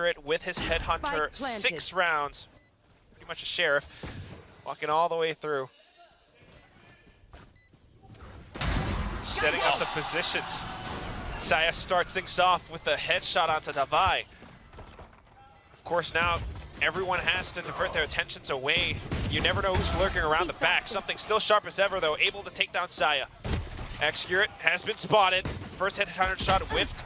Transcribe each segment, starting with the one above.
accurate with his headhunter. 6 rounds. Pretty much a sheriff. Walking all the way through. Setting up the positions. Saya starts things off with a headshot onto Davai. Of course, now everyone has to divert their attentions away. You never know who's lurking around the back. Something still sharp as ever, though, able to take down Saya. Accurate has been spotted. First headhunter shot whiffed.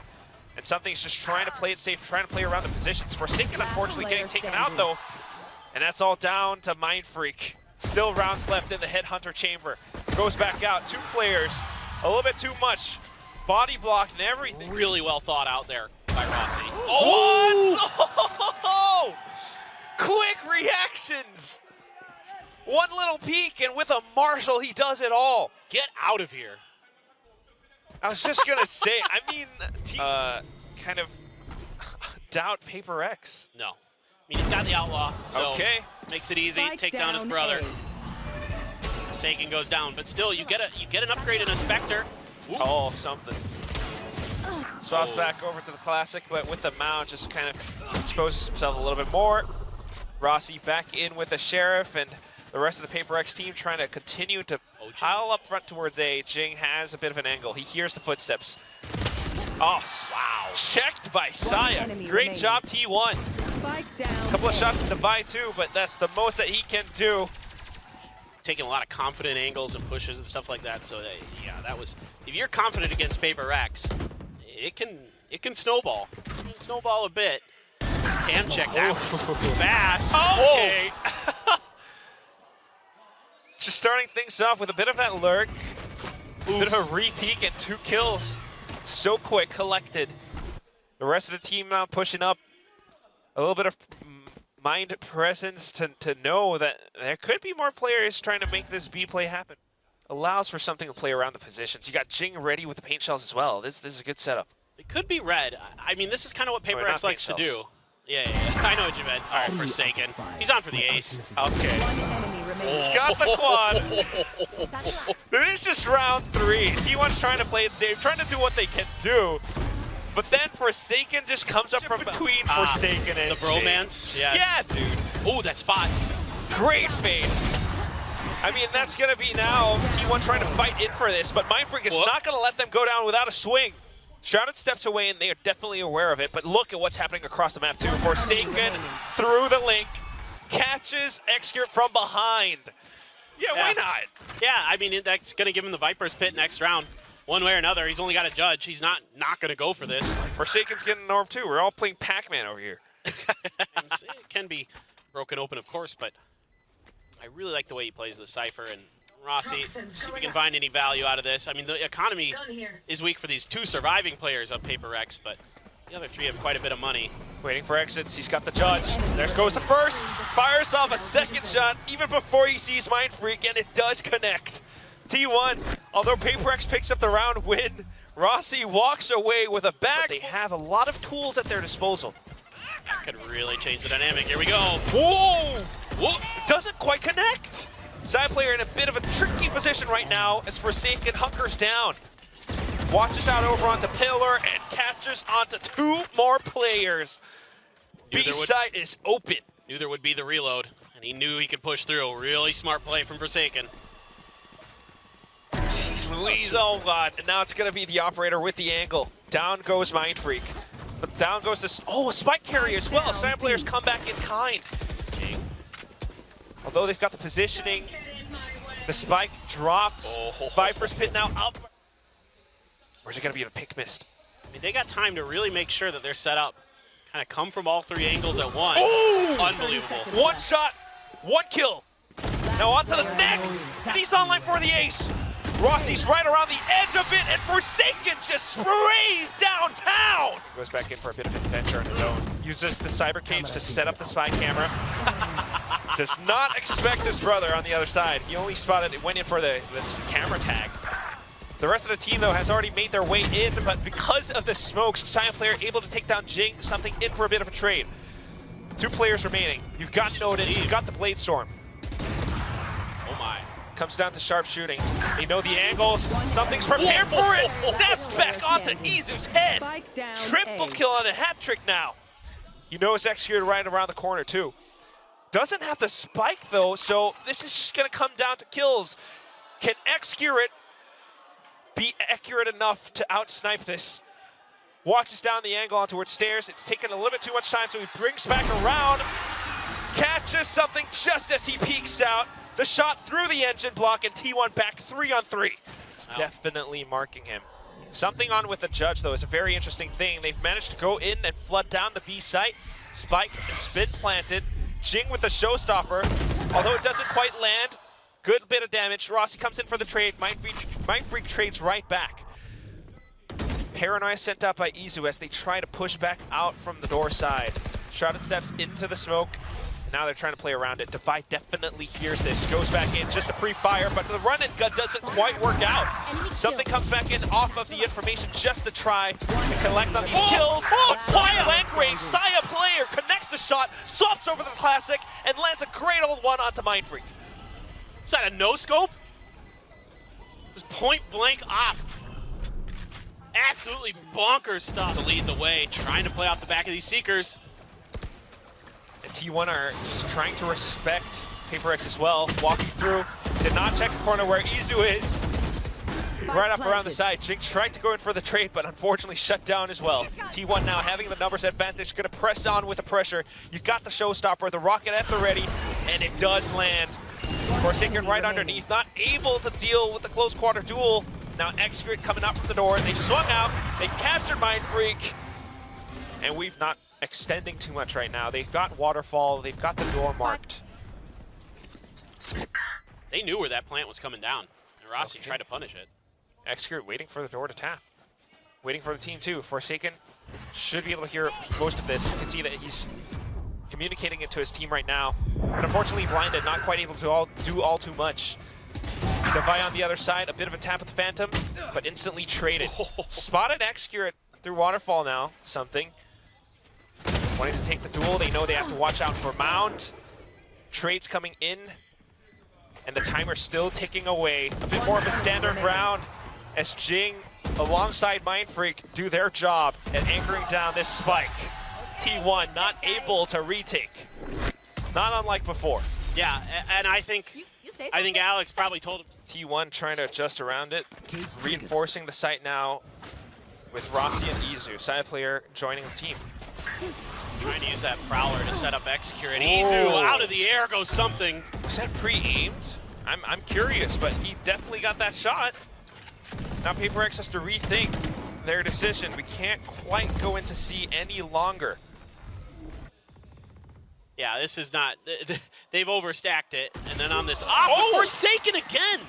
And Something's just trying to play it safe, trying to play around the positions. Forsaken, unfortunately, getting taken out, though. And that's all down to Mind Freak. Still rounds left in the headhunter chamber. Goes back out. 2 players. A little bit too much. Body blocked and everything. Really well thought out there by Rossi. Oh! Quick reactions! One little peek, and with a Marshall, he does it all. Get out of here. I was just gonna say, I mean, kind of doubt PRX. No. I mean, he's got the outlaw, so okay. Makes it easy. Take down his brother. Forsaken goes down, but still, you get an upgrade in a Spectre. Ooh. Oh, something. Swaps back over to the Classic, but with the mount, just kind of exposes himself a little bit more. Rossi back in with the Sheriff, and the rest of the PRX team trying to continue to pile up front towards A. Jing has a bit of an angle. He hears the footsteps. Oh, wow. Checked by Saya. Great job, T1. A couple of shots from Davai too, but that's the most that he can do. Taking a lot of confident angles and pushes and stuff like that. So yeah, that was. If you're confident against PRX, it can snowball. It can snowball a bit. Cam check that was fast. Okay. Just starting things off with a bit of that lurk, a bit of a re-peek and 2 kills. So quick, collected. The rest of the team now pushing up. A little bit of mind presence to know that there could be more players trying to make this B play happen. Allows for Something to play around the positions. You got Jing ready with the paint shells as well. This is a good setup. It could be red. I mean, this is kind of what PRX likes to do. Yeah, I know what you meant. All right, Forsaken. He's on for the ace. Okay. He's got the quad. This is just round 3. T1's trying to play it safe, trying to do what they can do. But then Forsaken just comes up from between Forsaken and the bromance. Yes. Yeah, dude. Oh, that spot. Great fade. I mean, that's going to be now T1 trying to fight in for this, but Mind Freak is not going to let them go down without a swing. Shrouded steps away, and they are definitely aware of it, but look at what's happening across the map, too. Forsaken through the link, catches Execute from behind. Yeah, why not? Yeah, I mean, that's going to give him the Viper's Pit next round. One way or another, he's only got a judge. He's not going to go for this. Forsaken's getting an orb, too. We're all playing Pac-Man over here. It can be broken open, of course, but I really like the way he plays the Cypher. And Rossi, see if we can find any value out of this. I mean, the economy is weak for these 2 surviving players of PRX, but the other 3 have quite a bit of money. Waiting for exits. He's got the judge. There goes the first. Fires off a second shot even before he sees Mind Freak, and it does connect. T1, although PRX picks up the round win, Rossi walks away with a bag. But they have a lot of tools at their disposal. That could really change the dynamic. Here we go. Whoa! Whoa. It doesn't quite connect. Side player in a bit of a tricky position right now as Forsaken hunkers down. Watches out over onto Pillar and captures onto 2 more players. B-side is open. Knew there would be the reload, and he knew he could push through. Really smart play from Forsaken. Jeez Louise, oh god. And now it's going to be the operator with the angle. Down goes Mind Freak. But down goes this, a spike carrier as well. Side players come back in kind. Although they've got the positioning, the spike drops. Viper's Pit now up. Or is it going to be a pick missed? I mean, they got time to really make sure that they're set up. Kind of come from all 3 angles at once. Ooh! Unbelievable. 1 shot, 1 kill. Now on to the next. And he's online for the ace. Rossi's right around the edge of it, and Forsaken just sprays downtown. Goes back in for a bit of adventure on his own. Uses the cyber cage to set up the spy camera. Does not expect his brother on the other side. He only spotted it, went in for the camera tag. The rest of the team, though, has already made their way in, but because of the smokes, Scion player able to take down Jing, Something in for a bit of a trade. 2 players remaining. You've got Noden, you've got the Blade Storm. Oh my. Comes down to sharp shooting. They know the angles. Something's prepared for it. Snaps back onto Izu's head. Triple kill on a hat trick now. He knows Executed right around the corner too. Doesn't have the spike though, so this is just gonna come down to kills. Can Executed be accurate enough to out-snipe this? Watches down the angle onto towards stairs. It's taken a little bit too much time, so he brings back around. Catches something just as he peeks out. The shot through the engine block, and T1 back 3-on-3. Definitely marking him. Something on with the judge, though, is a very interesting thing. They've managed to go in and flood down the B site. Spike has been planted. Jing with the showstopper, although it doesn't quite land. Good bit of damage. Rossi comes in for the trade. Mindfreak trades right back. Paranoia sent out by Izu as they try to push back out from the door side. Shrouded steps into the smoke. Now they're trying to play around it. Devi definitely hears this. Goes back in just to pre-fire, but the run and gun doesn't quite work out. Something comes back in off of the information just to try to collect on these kills. But quiet flank range. Saya player connects the shot, swaps over the classic, and lands a great old one onto Mindfreak. Is that a no-scope? Just point blank off. Absolutely bonkers stuff to lead the way, trying to play off the back of these Seekers. And T1 are just trying to respect PRX as well. Walking through, did not check the corner where Izu is. Right up around the side. Jing tried to go in for the trade, but unfortunately shut down as well. T1 now having the numbers advantage, gonna press on with the pressure. You got the showstopper, the rocket at the ready, and it does land. Forsaken right underneath, not able to deal with the close quarter duel. Now Execute coming up from the door. They swung out, they captured Mindfreak, and we've not extending too much right now. They've got Waterfall, they've got the door marked. They knew where that plant was coming down, and Rossi tried to punish it. Execute waiting for the door to tap. Waiting for the team too. Forsaken should be able to hear most of this. You can see that he's communicating it to his team right now. But unfortunately blinded, not quite able to do all too much. Devi on the other side, a bit of a tap with the Phantom, but instantly traded. Spotted Execute through Waterfall now, something. Wanting to take the duel, they know they have to watch out for Mound. Trades coming in, and the timer's still ticking away. A bit more of a standard round as Jing, alongside Mindfreak, do their job at anchoring down this spike. T1 not able to retake. Not unlike before. Yeah, and I think Alex probably told him. T1 trying to adjust around it, reinforcing the site now with Rossi and Izu. Side player joining the team. Trying to use that Prowler to set up Execute. Izu out of the air goes something. Was that pre-aimed? I'm curious, but he definitely got that shot. Now PRX has to rethink their decision. We can't quite go into C any longer. Yeah, this is not, they've overstacked it. And then on this, Forsaken again!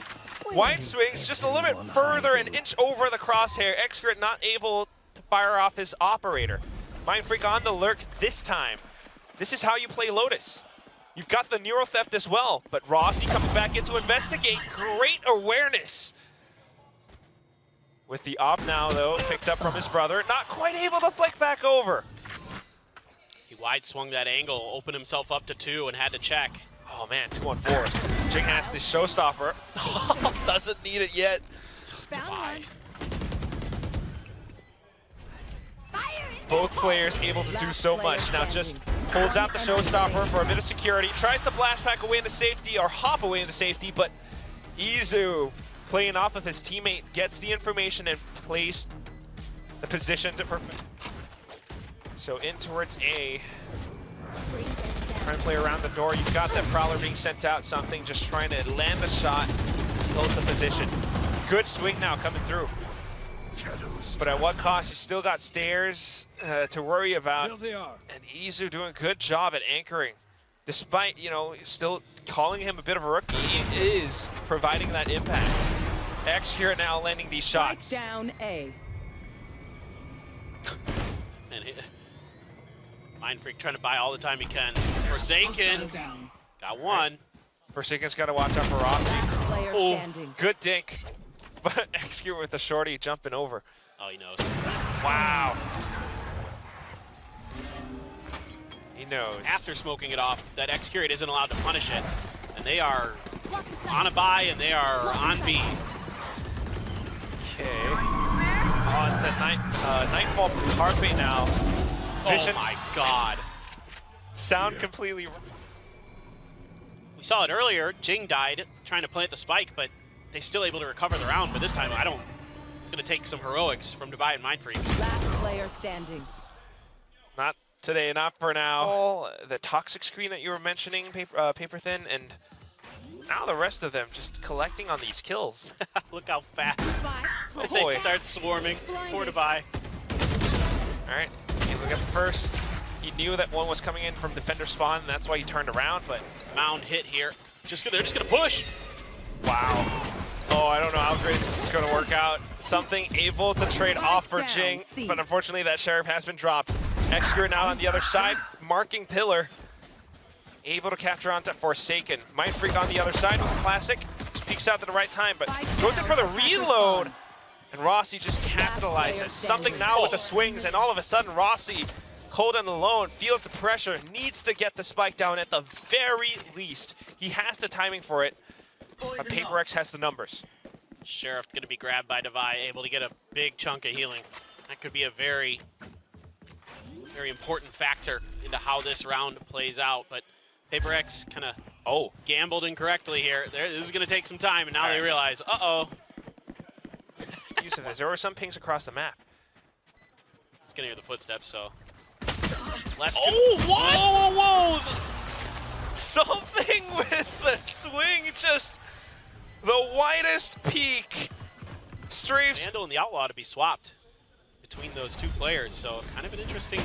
Wide swings just a little bit further, an inch over the crosshair. Execute not able to fire off his operator. Mindfreak on the lurk this time. This is how you play Lotus. You've got the Neuro Theft as well, but Rossi coming back in to investigate. Great awareness. With the op now, though, picked up from his brother. Not quite able to flick back over. He wide swung that angle, opened himself up to 2 and had to check. Oh man, 2-on-4. Jing has this showstopper. Doesn't need it yet. Bye. Both players able to do so much. Now just pulls out the showstopper for a bit of security. Tries to blast pack away into safety or hop away into safety, but Izu, playing off of his teammate, gets the information and plays the position to perfect. So in towards A. Trying to play around the door. You've got that Prowler being sent out, something just trying to land the shot. Holds the position. Good swing now coming through. But at what cost? You still got stairs to worry about. And Izu doing a good job at anchoring. Despite, you know, still calling him a bit of a rookie, he is providing that impact. X here now landing these shots. Down A. And Mindfreak trying to buy all the time he can. Forsaken got one. Forsaken's got to watch out for Rossi. Oh, good dink. But Execute with the shorty jumping over. Oh, he knows. Wow. He knows. After smoking it off, that Execute isn't allowed to punish it. And they are on a buy and they are on B. Okay. Oh, it's that Nightfall Carpe now. Vision. Oh my God. Sound completely. We saw it earlier. Jing died trying to plant the spike, but they're still able to recover the round. But this time, I don't. It's going to take some heroics from Dubai and Mindfreak. Last player standing. Not today, not for now. The toxic screen that you were mentioning, Paper Thin, and now the rest of them just collecting on these kills. Look how fast Oh they boy. start swarming for Dubai. All right, and we got the first. He knew that one was coming in from defender spawn, and that's why he turned around, but Mound hit here. They're just going to push. wow. Oh, I don't know how great this is going to work out. Something able to trade off for Jing, but unfortunately that Sheriff has been dropped. Execute now on the other side, marking Pillar. Able to capture onto Forsaken. Mindfreak on the other side with Classic. Just peeks out at the right time, but goes in for the reload. And Rossi just capitalizes. Something now with the swings, and all of a sudden Rossi, cold and alone, feels the pressure, needs to get the spike down at the very least. He has the timing for it, but PRX has the numbers. Sheriff going to be grabbed by Devi, able to get a big chunk of healing. That could be a very, very important factor into how this round plays out. But PRX kind of gambled incorrectly here. This is going to take some time, and now they realize, uh-oh. Yusuf, there were some pings across the map. He's going to hear the footsteps, so. Less what? Whoa, whoa, whoa! Something with the swing, just the widest peak. Strafes. Vandal and the Outlaw to be swapped between those two players, so kind of an interesting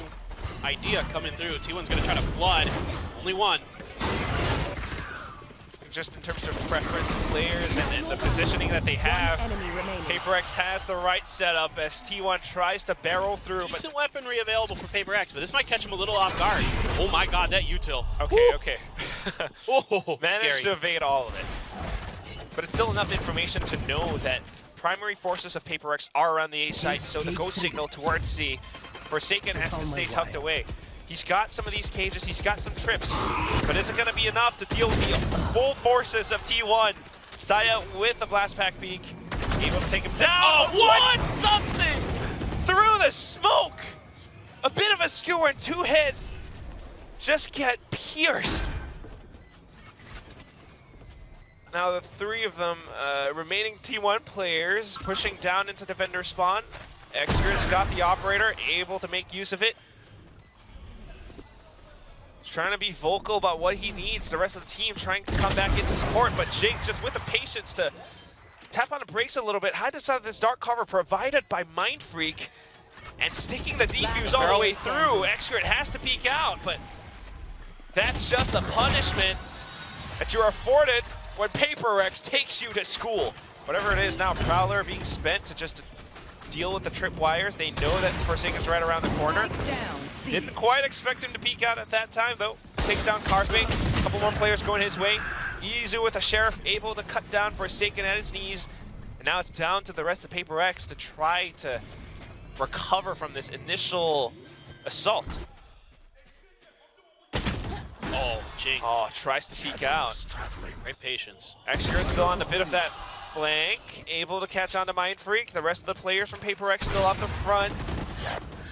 idea coming through. T1's going to try to flood. Only one. Just in terms of preference players and the positioning that they have, PRX has the right setup as T1 tries to barrel through. Decent weaponry available for PRX, but this might catch him a little off guard. Oh my God, that util. Okay, Woo! okay. Oh, Managed scary. to evade all of it. But it's still enough information to know that primary forces of PRX are around the A site, so the go signal towards C. Forsaken has to stay tucked away. He's got some of these cages, he's got some trips, but is it going to be enough to deal with the full forces of T1? Saya with the blast pack peak, able to take him down. Oh, what? Something through the smoke. A bit of a skewer and two heads just get pierced. Now the three of them, remaining T1 players, pushing down into defender spawn. Executor's got the operator, able to make use of it. Trying to be vocal about what he needs. The rest of the team trying to come back into support, but Jing just with the patience to tap on the brakes a little bit. Hide inside of this dark cover provided by Mindfreak, and sticking the defuse all the way through. Execute has to peek out, but that's just a punishment that you're afforded when PRX takes you to school. Whatever it is now, Prowler being spent to just deal with the trip wires. They know that Forsaken's right around the corner. Didn't quite expect him to peek out at that time, though. Takes down Carpe. A couple more players going his way. Izu with a Sheriff able to cut down Forsaken at his knees. And now it's down to the rest of PRX to try to recover from this initial assault. Oh, Jing. Oh, tries to peek out. Great patience. Executor still on the bit of that flank. Able to catch on to Mindfreak. The rest of the players from PRX still up the front.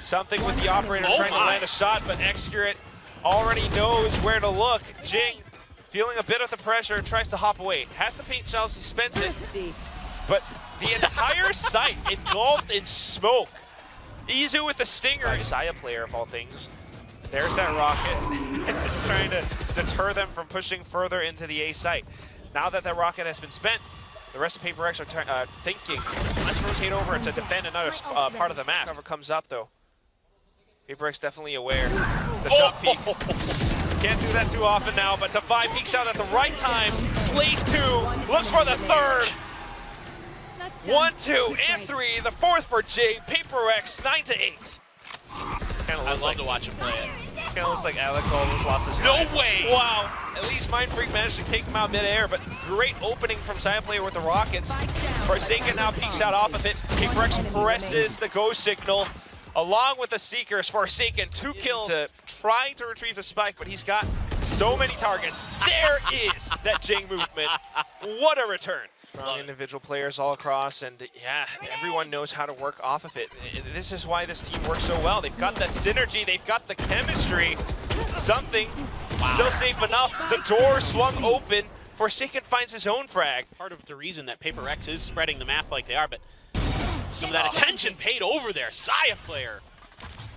Something with the operator trying to land a shot, but Execute already knows where to look. Jing, feeling a bit of the pressure, tries to hop away. Has the paint shells, he spends it. But the entire site engulfed in smoke. Izu with the stinger. Saya player of all things. There's that rocket. It's just trying to deter them from pushing further into the A site. Now that that rocket has been spent, the rest of PRX are thinking, let's rotate over to defend another part of the map. Cover comes up though. PRX definitely aware. The jump peek. Can't do that too often now, but Devi peeks out at the right time. Slays two, looks for the third. 1, 2, and 3. The fourth for Jay. PRX 9-8. I love to watch him play it. Kind of looks like Alex almost lost his No mind. way! Wow. At least Mindfreak managed to take him out mid-air, but great opening from Side player with the rockets. Forsaken now peeks out off of it. PRX presses the go signal. Along with the Seekers, Forsaken 2 kills to trying to retrieve the spike, but he's got so many targets. There is that Jing movement. What a return. Strong individual players all across, and yeah, everyone knows how to work off of it. This is why this team works so well. They've got the synergy, they've got the chemistry. Something still safe enough. The door swung open. Forsaken finds his own frag. Part of the reason that PRX is spreading the map like they are, but some of that attention paid over there. Saya player.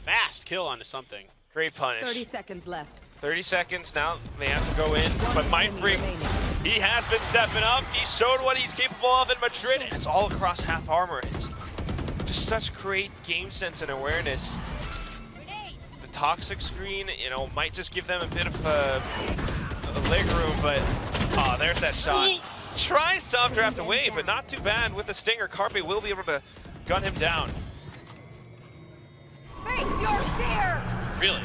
Fast kill onto something. Great punish. 30 seconds left. 30 seconds now, they have to go in. But Mindfreak, he has been stepping up. He showed what he's capable of in Madrid. It's all across half armor. It's just such great game sense and awareness. The toxic screen, you know, might just give them a bit of a leg room, but oh, there's that shot. Tries to updraft away, but not too bad with the stinger. Carpe will be able to gun him down. Face your fear! Really?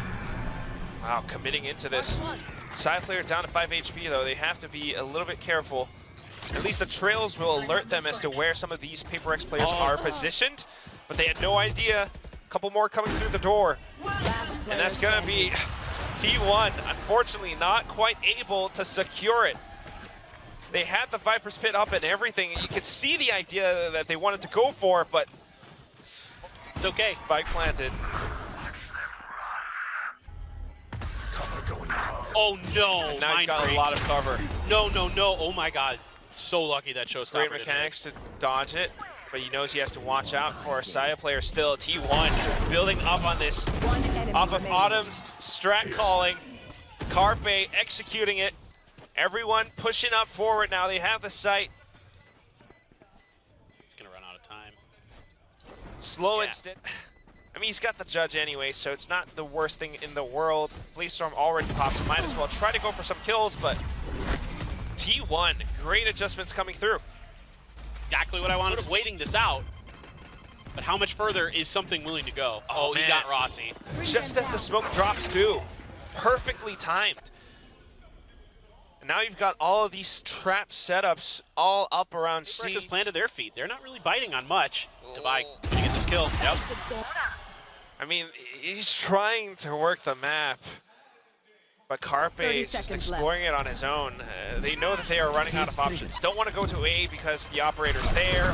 Wow, committing into this. Side player down to 5 HP though. They have to be a little bit careful. At least the trails will alert them as to where some of these PRX players are positioned, but they had no idea. A couple more coming through the door. And that's gonna be T1, unfortunately not quite able to secure it. They had the Viper's Pit up and everything. You could see the idea that they wanted to go for, but it's okay. Spike planted. Oh no! Now you got a lot of cover. No, no, no! Oh my God! So lucky that showstopper. Great mechanics to dodge it, but he knows he has to watch out for a Saya player still. T1 building up on this off of Autumn's strat calling. Carpe executing it. Everyone pushing up forward now. They have the sight. It's gonna run out of time. Slow instant. I mean, he's got the judge anyway, so it's not the worst thing in the world. Blaze-Storm already pops. Might as well try to go for some kills, but T1, great adjustments coming through. Exactly what I wanted. Sort of waiting this out. But how much further is something willing to go? Oh, he got Rossi. Just as the smoke drops too. Perfectly timed. And now you've got all of these trap setups all up around C. Just planted their feet. They're not really biting on much. Davai gonna get this kill. Yep. I mean, he's trying to work the map, but Carpe is just exploring it on his own. They know that they are running out of options. Don't want to go to A because the operator's there.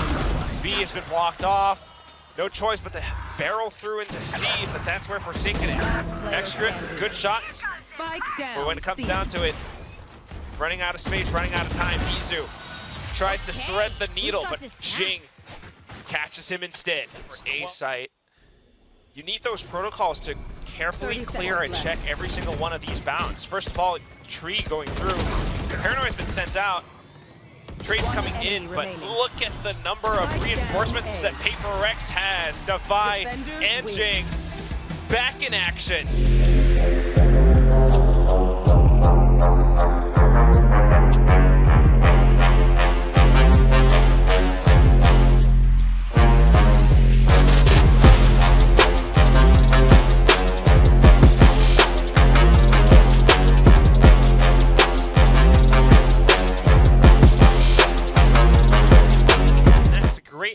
B has been blocked off. No choice but to barrel through into C, but that's where Forsaken is. Extra good shots, but when it comes down to it, running out of space, running out of time, Izu tries to thread the needle, but Jing catches him instead. A site. You need those protocols to carefully clear and check every single one of these bounds. First of all, Tree going through. Paranoid's been sent out. Trades coming in, but look at the number of reinforcements that PRX has. Davai and Jing back in action.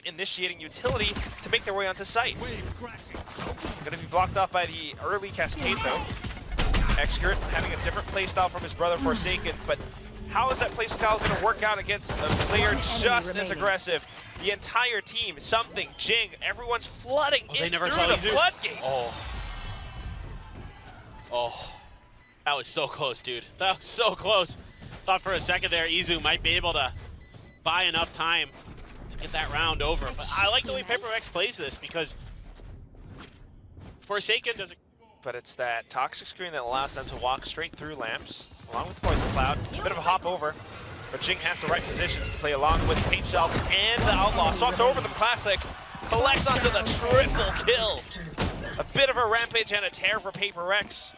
Initiating utility to make their way onto site. Gonna be blocked off by the early cascade though. Excurt having a different playstyle from his brother Forsaken, but how is that playstyle gonna work out against a player just as aggressive? The entire team, something, Jing, everyone's flooding in through the floodgates. Oh, that was so close, dude. That was so close. Thought for a second there Izu might be able to buy enough time get that round over, but I like the way PRX plays this because Forsaken doesn't. But it's that toxic screen that allows them to walk straight through lamps, along with Poison Cloud. A bit of a hop over, but Jing has the right positions to play along with Paint Shells and the Outlaw. Swaps over the Classic, collects onto the triple kill. A bit of a rampage and a tear for PRX,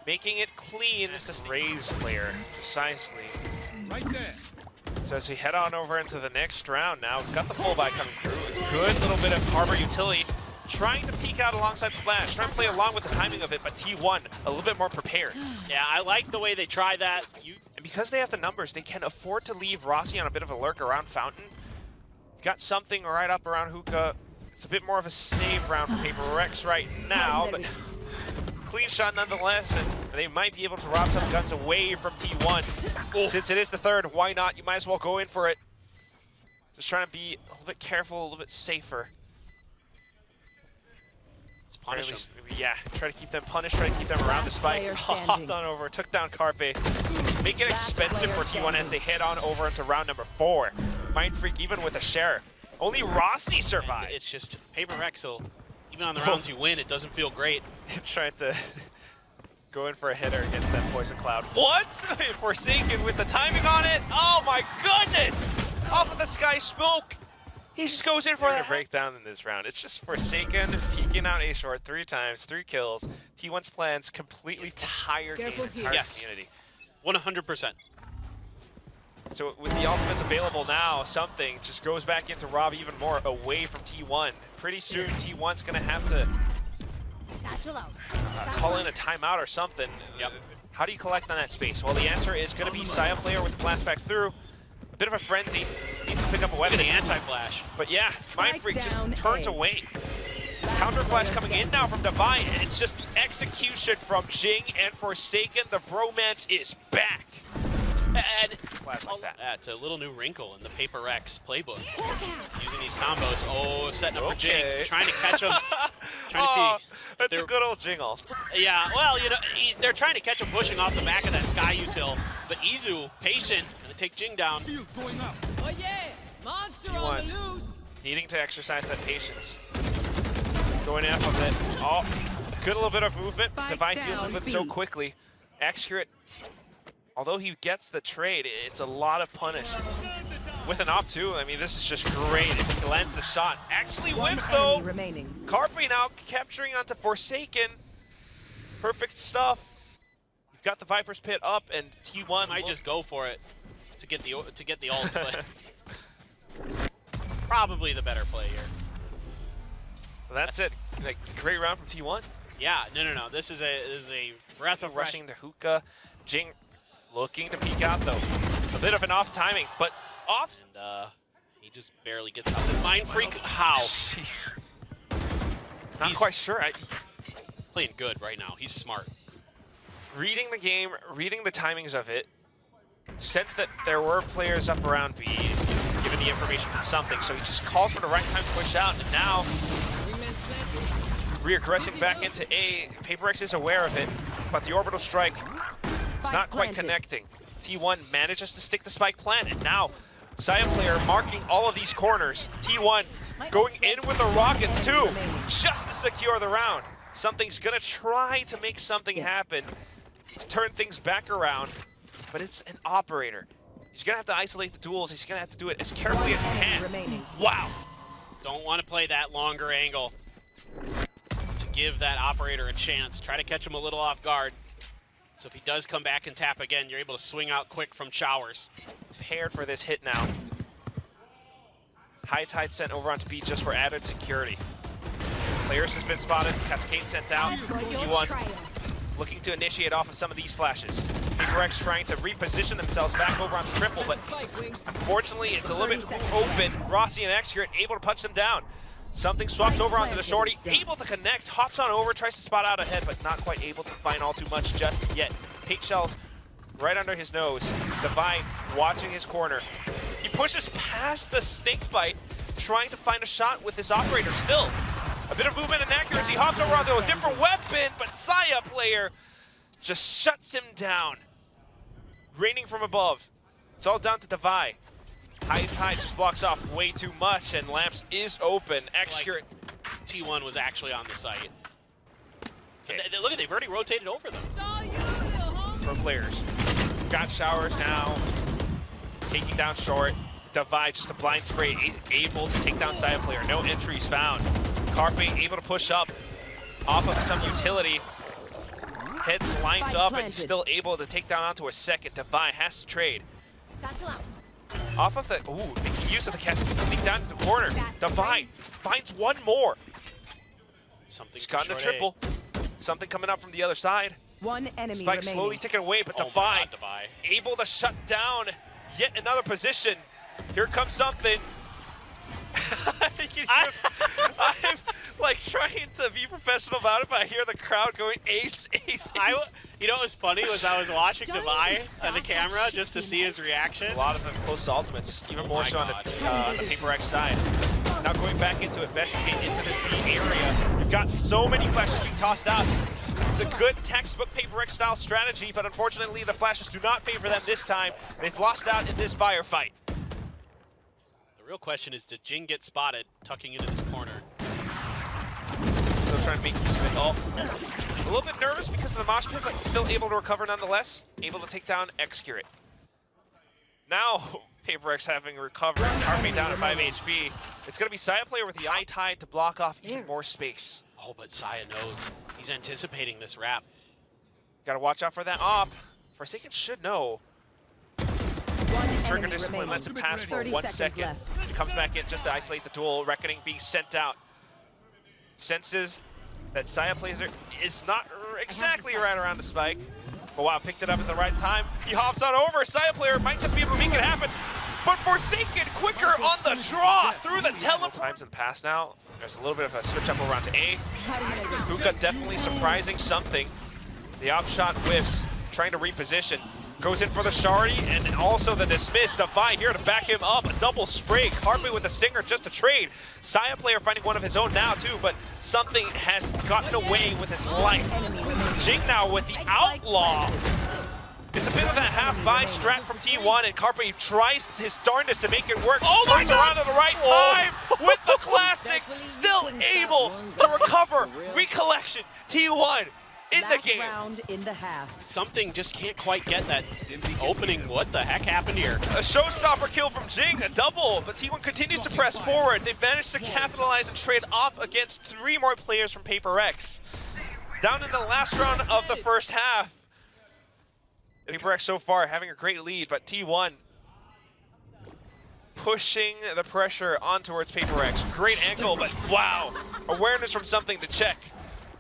making it clean. It's just Raze player, precisely. Right there. So as we head on over into the next round now, we've got the full buy coming through. A good little bit of harbor utility. Trying to peek out alongside the flash, trying to play along with the timing of it, but T1 a little bit more prepared. Yeah, I like the way they try that. And because they have the numbers, they can afford to leave Rossi on a bit of a lurk around Fountain. Got something right up around Hookah. It's a bit more of a save round for PRX right now, but clean shot nonetheless, and they might be able to rob some guns away from T1. Since it is the third, why not? You might as well go in for it. Just trying to be a little bit careful, a little bit safer. Let's punish Or him. at least, yeah, try to keep them punished, try to keep them around the spike. player Hopped standing. on over, took down Carpe. Make it Last expensive player for T1 as they head on over into round number 4. Mind Freak even with a Sheriff. Only Rossi survived. It's just PRX, even on the rounds you win, it doesn't feel great. Trying to go in for a hitter against that Poison Cloud. What? Forsaken with the timing on it. Oh my goodness! Off of the Sky Smoke. He just goes in for a breakdown in this round. It's just Forsaken peeking out A short 3 times, 3 kills. T1's plans completely tired the Careful entire here. Yes. community. 100%. So with the ultimates available now, something just goes back into Rob even more away from T1. Pretty soon T1's gonna have to call in a timeout or something. Yep. How do you collect on that space? Well, the answer is gonna be Saya player with the blast packs through. A bit of a frenzy. Needs to pick up a Look weapon. at the anti-flash. But yeah, Mind Freak just down turns A. away. Counter flash coming in now from Divine, and it's just the execution from Jing and Forsaken. The bromance is back. And Flash like that. that's a little new wrinkle in the PRX playbook. Using these combos. Oh, setting up for Okay. Jing. Trying to catch him. Trying to Oh, see. if that's a they're- good old jingle. Yeah, well, you know, they're trying to catch him pushing off the back of that Sky util. But Izu, patient, gonna take Jing down. Oh yeah! Monster on the loose! Needing to exercise that patience. Going after it. Oh, good little bit of movement. Spike Divine deals down with it so B. quickly. Accurate. Although he gets the trade, it's a lot of punish. With an op too, I mean, this is just great. If he lands the shot. Actually One whips though. enemy remaining. Carpe now capturing onto Forsaken. Perfect stuff. You've got the Viper's Pit up, and T1 Might just go for it to get the ult, but probably the better play here. That's it. Like, great round from T1. Yeah, no. This is a breath of Rushing the hookah. Jing looking to peek out though. A bit of an off timing, but off. And he just barely gets out. The Mind Freak, how? Jeez. Not He's- quite sure. Playing good right now. He's smart. Reading the game, reading the timings of it, sense that there were players up around B, given the information from something, so he just calls for the right time to push out, and now reaggressing back into A. PRX is aware of it, but the orbital strike is not quite planted. connecting. T1 manages to stick the spike plant, and now Saya player marking all of these corners. T1 going in with the rockets too, just to secure the round. Something's gonna try to make something happen, to turn things back around, but it's an operator. He's gonna have to isolate the duels. He's gonna have to do it as carefully as he can. Remaining. Wow. Don't want to play that longer angle to give that operator a chance. Try to catch him a little off guard. So if he does come back and tap again, you're able to swing out quick from showers. Prepared for this hit now. High Tide sent over onto B just for added security. Players has been spotted. Cascade sent out. T1 looking to initiate off of some of these flashes. PRX trying to reposition themselves back over onto triple, but unfortunately it's a little bit open. Rossi and Accurate able to punch them down. Something swaps over onto the shorty, able to connect, hops on over, tries to spot out ahead, but not quite able to find all too much just yet. Pink shells right under his nose. Divine watching his corner. He pushes past the snake bite, trying to find a shot with his operator still. A bit of movement and accuracy, hops over onto a different weapon, but Saya player just shuts him down. Raining from above. It's all down to Divine. High Tide just blocks off way too much, and Lamps is open. Accurate. T1 was actually on the site. Okay. And look at, they've already rotated over them. Pro players. Got showers now. Taking down short. Divide just a blind spray, able to take down Saya player. No entries found. Carpe able to push up off of some utility. Heads lined Spike up and planted. still able to take down onto a second. Divide has to trade. Off of the, making use of the casket to sneak down into the corner. Divide finds one more. Something He's for gotten a short triple. Something coming up from the other side. One enemy Spike remaining. slowly ticking away, but Oh my Divide God, Divide. able to shut down yet another position. Here comes something. I'm like trying to be professional about it, but I hear the crowd going ace, ace, ace. You know what was funny was I was watching Devi on the camera just to see his reaction. A lot of them close to ultimates, even more so on the PRX side. Now going back into investigate into this B area, you've got so many flashes being tossed out. It's a good textbook PRX style strategy, but unfortunately the flashes do not favor them this time. They've lost out in this firefight. The real question is, did Jing get spotted tucking into this corner? Still trying to make use of it. Oh, a little bit nervous because of the mosh pit, but still able to recover nonetheless. Able to take down Excurate. Now, PRX having recovered, Carpe down at 5 HP. It's going to be Saya player with the eye tide to block off even more space. Oh, but Saya knows. He's anticipating this wrap. Got to watch out for that op. Forsaken should know. Trigger discipline lets it pass for 1 second. Comes back in just to isolate the duel. Reckoning being sent out. Senses that Saya player is not exactly right around the spike. But wow, picked it up at the right time. He hops on over. Saya player might just be able to make it happen. But Forsaken quicker on the draw through the teleport. Times in the past now. There's a little bit of a switch up around to A. Hookah definitely surprising something. The op shot whiffs, trying to reposition. Goes in for the Shari and also the dismiss. Devi here to back him up. A double spray. Carpe with the stinger just to trade. Saya player finding one of his own now too, but something has gotten away with his life. Jing now with the outlaw. It's a bit of that half-buy strat from T1, and Carpe tries his darndest to make it work. Oh my God! Around at the right time with the classic, still able to recover. Recollection, T1 in the game. Round in the half. Something just can't quite get that opening. What the heck happened here? A showstopper kill from Jing, a double, but T1 continues to press forward. They've managed to capitalize and trade off against 3 more players from PRX. Down in the last round of the first half. PRX so far having a great lead, but T1 pushing the pressure on towards PRX. Great angle, but wow. Awareness from something to check.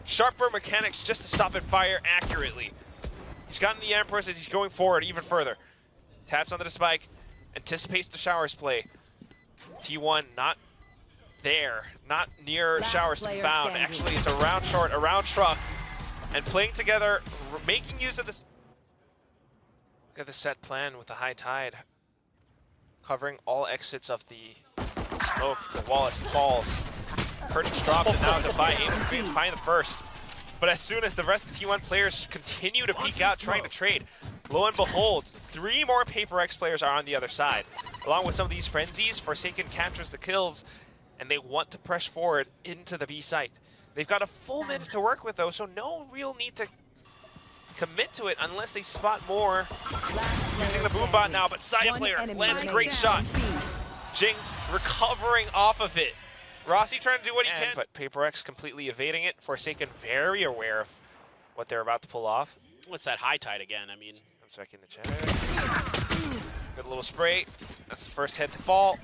Sharper mechanics just to stop and fire accurately. He's gotten the Empress as he's going forward even further. Taps onto the spike, anticipates the Showers play. T1 not there, not near Showers to be found. Actually, it's around short, around truck, and playing together, making use of this. Look at the set plan with the high tide. Covering all exits of the smoke, the wall as it falls. Curtains dropped and now Devi able to find the first. But as soon as the rest of the T1 players continue to peek out trying to trade, lo and behold, 3 more PRX players are on the other side. Along with some of these frenzies, Forsaken captures the kills and they want to press forward into the B site. They've got a full minute to work with though, so no real need to commit to it unless they spot more. Using the boombot now, but Saya player lands a great shot. Jing recovering off of it. Rossi trying to do what he can, but PRX completely evading it. Forsaken very aware of what they're about to pull off. What's that high tide again? I mean, I'm checking the chat. Good little spray. That's the first head to fall.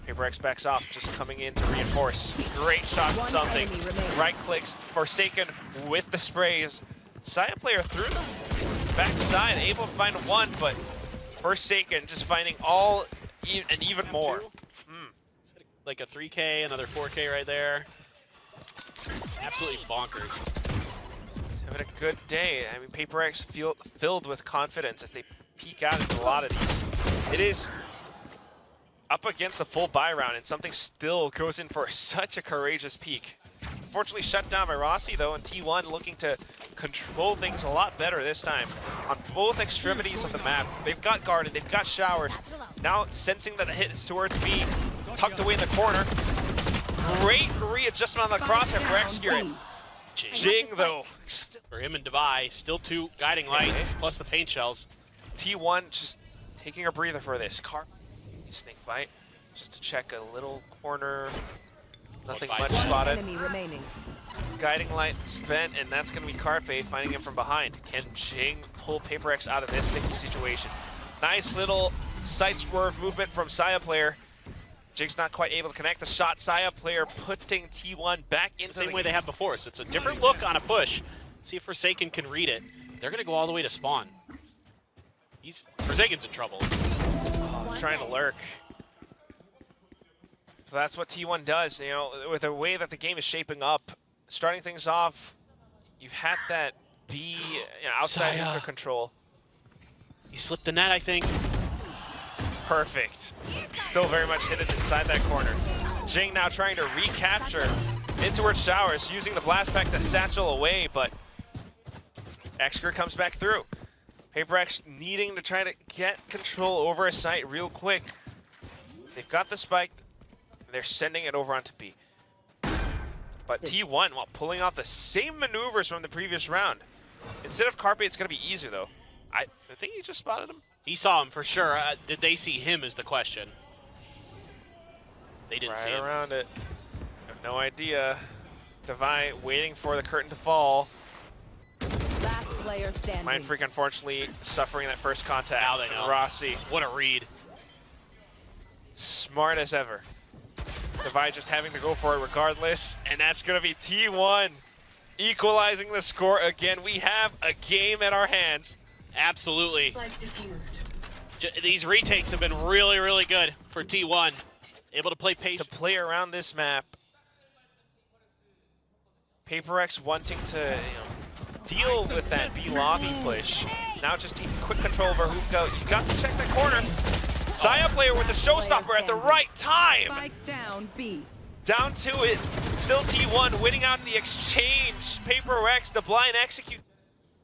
PRX backs off, just coming in to reinforce. Great shot from something. Right clicks, Forsaken with the sprays. Saya player through the backside, able to find one, but Forsaken just finding all and even more. Like a 3K, another 4K right there. Absolutely bonkers. Having a good day. I mean, PRX filled with confidence as they peek out into a lot of these. It is up against the full buy round, and something still goes in for such a courageous peak. Unfortunately shut down by Rossi though, and T1 looking to control things a lot better this time on both extremities of the map. They've got guarded, they've got Showers. Now sensing that the hit is towards B, tucked away in the corner. Great readjustment on the crosshair for Excurate. Jing though. For him and Devi, still 2 guiding lights, plus the paint shells. T1 just taking a breather for this. Snake bite, just to check a little corner. Nothing much spotted. Guiding light spent, and that's going to be Carpe finding him from behind. Can Jing pull PRX out of this sticky situation? Nice little side swerve movement from Saya player. Jing's not quite able to connect the shot. Saya player putting T1 back into the same way they had before. So it's a different look on a push. See if Forsaken can read it. They're going to go all the way to spawn. Forsaken's in trouble. Trying to lurk. So that's what T1 does, you know, with the way that the game is shaping up. Starting things off, you've had that be outside Saya. Hookah control. He slipped the net, I think. Perfect. Still very much hidden inside that corner. Jing now trying to recapture in towards Showers, using the blast pack to satchel away, but Exker comes back through. PRX needing to try to get control over a site real quick. They've got the spike. They're sending it over onto B. But T1, while pulling off the same maneuvers from the previous round. Instead of Carpe, it's going to be easier, though. I think he just spotted him. He saw him for sure. Did they see him is the question. They didn't see him. Right around it. I have no idea. Devi waiting for the curtain to fall. Last player standing. Mindfreak, unfortunately, suffering that first contact. Now they know. Rossi, What a read. smart as ever. Devi just having to go for it regardless, and that's going to be T1 equalizing the score again. We have a game at our hands. Absolutely. These retakes have been really, really good for T1. Able to play To patient. play around this map, PRX wanting to deal with that B lobby push. Now just taking quick control over Hookah. You've got to check that corner. Saya player with the showstopper at the right time. Spike down B. Down to it. Still T1 winning out in the exchange. PRX, the blind execute.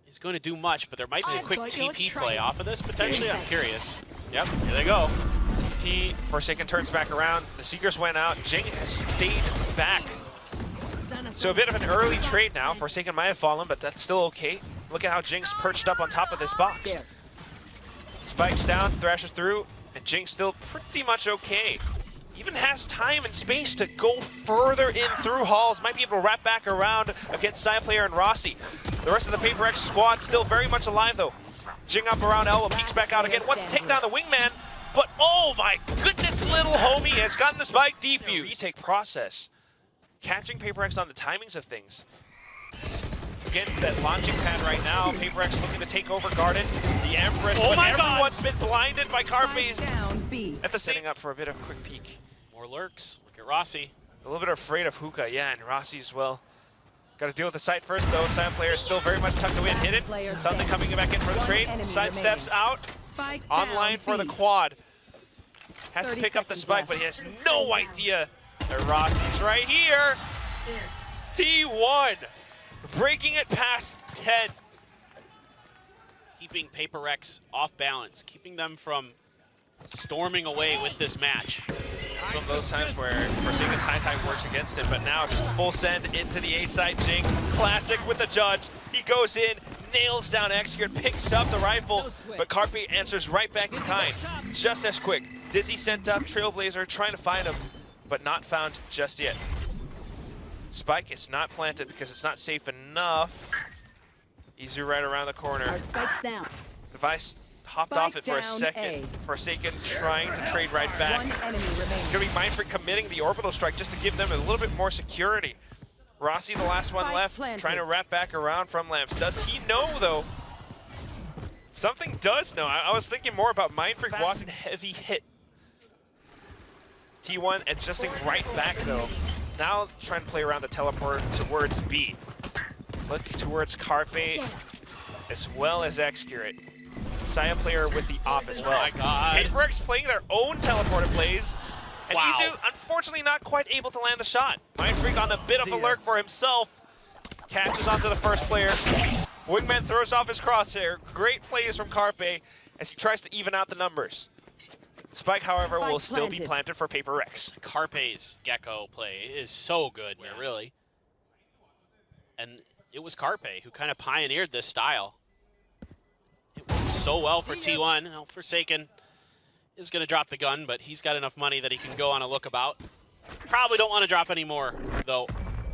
He's going to do much, but there might be a I've quick got your TP trail. play off of this, potentially. I'm curious. Yep, here they go. TP, Forsaken turns back around. The Seekers went out. Jing has stayed back. So a bit of an early trade now. Forsaken might have fallen, but that's still okay. Look at how Jing's perched up on top of this box. There. Spikes down, thrashes through, and Jing's still pretty much okay. Even has time and space to go further in through halls. Might be able to wrap back around against Side Player and Rossi. The rest of the PRX squad still very much alive though. Jing up around Elbow, peeks back out again. Wants to take down the wingman, but oh my goodness, little homie has gotten the spike defuse. Retake process. Catching PRX on the timings of things. Against that launching pad right now, PRX looking to take over Garden, the Empress, Oh but my God. everyone's been blinded by Carpe's Spike down B. at the setting up for a bit of a quick peek. More lurks. Look at Rossi. A little bit afraid of Hookah, yeah, and Rossi as well. Got to deal with the site first though. Silent player is still very much tucked away and hidden. Suddenly coming back in for the One trade. enemy Side steps remaining. out. Spike Online down for the B. quad. Has to 30 pick up the seconds spike, left. but he has no idea that Rossi's right here. T1 breaking it past 10. Keeping PRX off balance. Keeping them from storming away with this match. It's one of those times where Forsaken's high time works against him, but now just full send into the A side. Jing, classic with the judge. He goes in, nails down Execute, picks up the rifle, but Carpe answers right back in kind. Just as quick. Dizzy sent up, Trailblazer trying to find him, but not found just yet. Spike is not planted because it's not safe enough. Easy right around the corner. Our spike's down. Device hopped Spike off it for a down second. A. Forsaken trying to trade right back. One enemy remaining. It's going to be Mindfreak committing the orbital strike just to give them a little bit more security. Rossi, the last one Spike left, planted. trying to wrap back around from Lamps. Does he know, though? Something does know. I was thinking more about Mindfreak walking heavy hit. T1 adjusting right back, though. Now trying to play around the teleport towards B. Look towards Carpe, as well as Excurate. Saya player with the op as well. Oh my God. PRX playing their own teleported plays. And Wow. Izu, unfortunately, not quite able to land the shot. Mindfreak on a bit of a lurk for himself. Catches onto the first player. Wingman throws off his crosshair. Great plays from Carpe as he tries to even out the numbers. Spike, however, will still be planted for PRX. Carpe's Gecko play is so good here, really. And it was Carpe who kind of pioneered this style. It worked so well for T1. Now, Forsaken is going to drop the gun, but he's got enough money that he can go on a lookabout. Probably don't want to drop any more, though,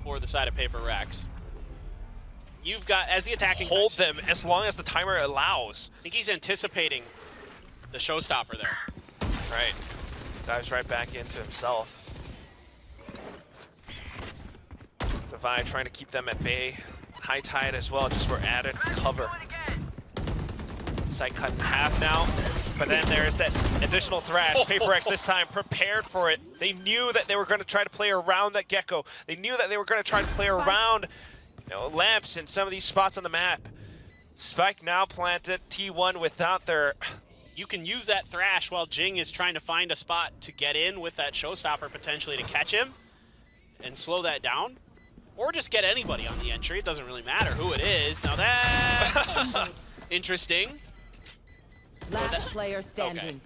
for the side of PRX. You've got, as the attacking Hold side, them as long as the timer allows. I think he's anticipating the showstopper there. Right. Dives right back into himself. Devi trying to keep them at bay. High tide as well, just for added cover. Sight cut in half now. But then there's that additional thrash. PRX this time prepared for it. They knew that they were going to try to play around that Gecko. They knew that they were going to try to play around Lamps in some of these spots on the map. Spike now planted. T1 without their... You can use that Thrash while Jing is trying to find a spot to get in with that Showstopper potentially to catch him and slow that down. Or just get anybody on the entry. It doesn't really matter who it is. Now that's interesting. Last player standing. Okay.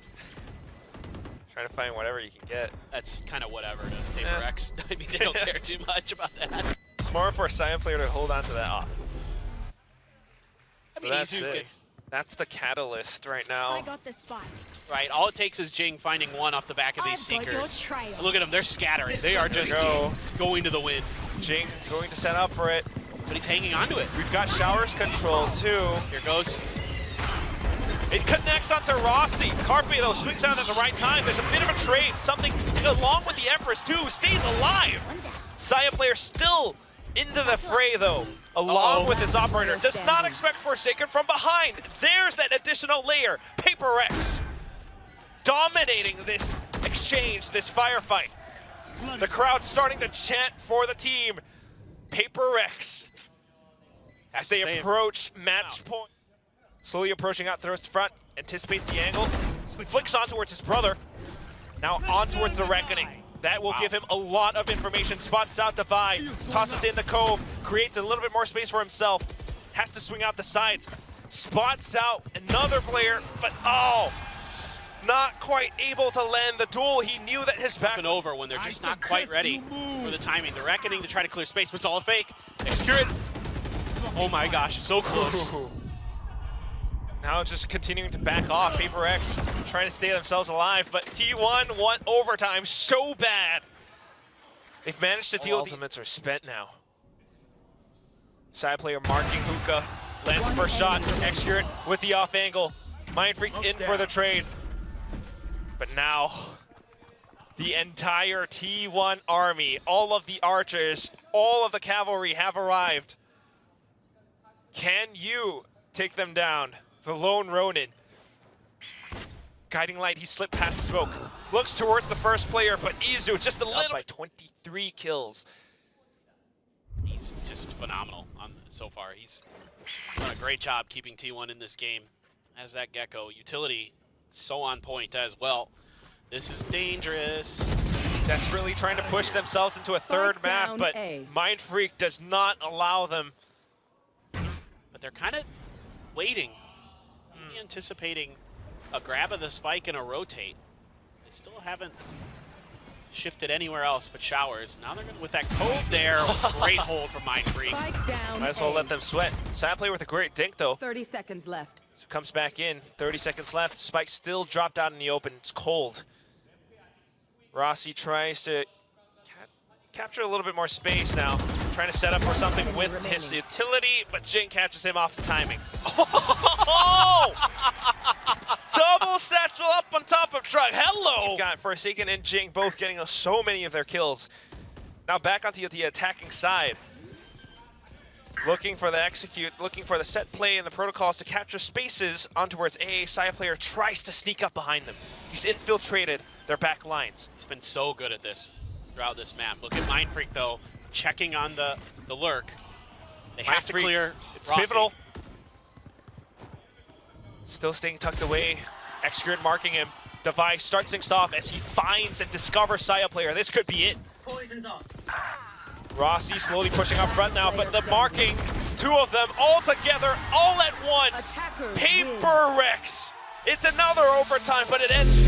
Trying to find whatever you can get. That's kind of whatever to PRX. I mean, they don't care too much about that. It's more for a Sion player to hold on to that off. I mean, That's Izu it. gets, That's the catalyst right now. I got the spot. right, all it takes is Jing finding one off the back of these I've got your Seekers. trail. And look at them, they're scattering. They are just going to the wind. Jing going to set up for it. But he's hanging onto it. We've got Showers control too. Here goes. It connects onto Rossi. Carpe though swings out at the right time. There's a bit of a trade. Something along with the Empress too stays alive. Saya player still into the fray though, along with its operator. Does not expect Forsaken from behind. There's that additional layer. PRX dominating this exchange, this firefight. The crowd starting to chant for the team. PRX as they approach match point. Slowly approaching out, throws to front, anticipates the angle, flicks on towards his brother. Now on towards the Reckoning. That will give him a lot of information. Spots out Divide, tosses in the Cove, creates a little bit more space for himself. Has to swing out the sides. Spots out another player, but not quite able to land the duel. He knew that his back And over when they're just not quite ready for the timing. The Reckoning to try to clear space, but it's all a fake. Execute it. Oh my gosh, so close. Now just continuing to back off. PRX trying to stay themselves alive, but T1 want overtime so bad. They've managed to deal with the ultimates are spent now. Side player marking Hookah, lands the first shot, execute with the off angle. Mind Freak in for the trade. But now, the entire T1 army, all of the archers, all of the cavalry have arrived. Can you take them down? The lone Ronin. Guiding light, he slipped past the smoke. Looks towards the first player, but Izu just a little by 23 kills. He's just phenomenal so far. He's done a great job keeping T1 in this game. As that Gecko utility, so on point as well. This is dangerous. Desperately trying to push themselves into a third map, but Mind Freak does not allow them. But they're kind of waiting. Anticipating a grab of the spike and a rotate. They still haven't shifted anywhere else but Showers. Now they're going with that Cove there. Great hold from Mind Freak. Might as well let them sweat. Side player with a great dink though. 30 seconds left. So comes back in. 30 seconds left. Spike still dropped out in the open. It's cold. Rossi tries to capture a little bit more space now. Trying to set up for something with his utility, but Jing catches him off the timing. Oh! Double satchel up on top of Truck. Hello! We've got Forsaken and Jing both getting so many of their kills. Now back onto the attacking side. Looking for the execute, looking for the set play and the protocols to capture spaces on towards A. Side player tries to sneak up behind them. He's infiltrated their back lines. He's been so good at this throughout this map. Look at Mind Freak though, checking on the lurk. They have to clear. It's Rossi. pivotal. Still staying tucked away. Execute marking him. Device starts things off as he finds and discovers Saya player. This could be it. Poison's off. Rossi slowly pushing up front now, but the marking, two of them all together, all at once. PRX. It's another overtime, but it ends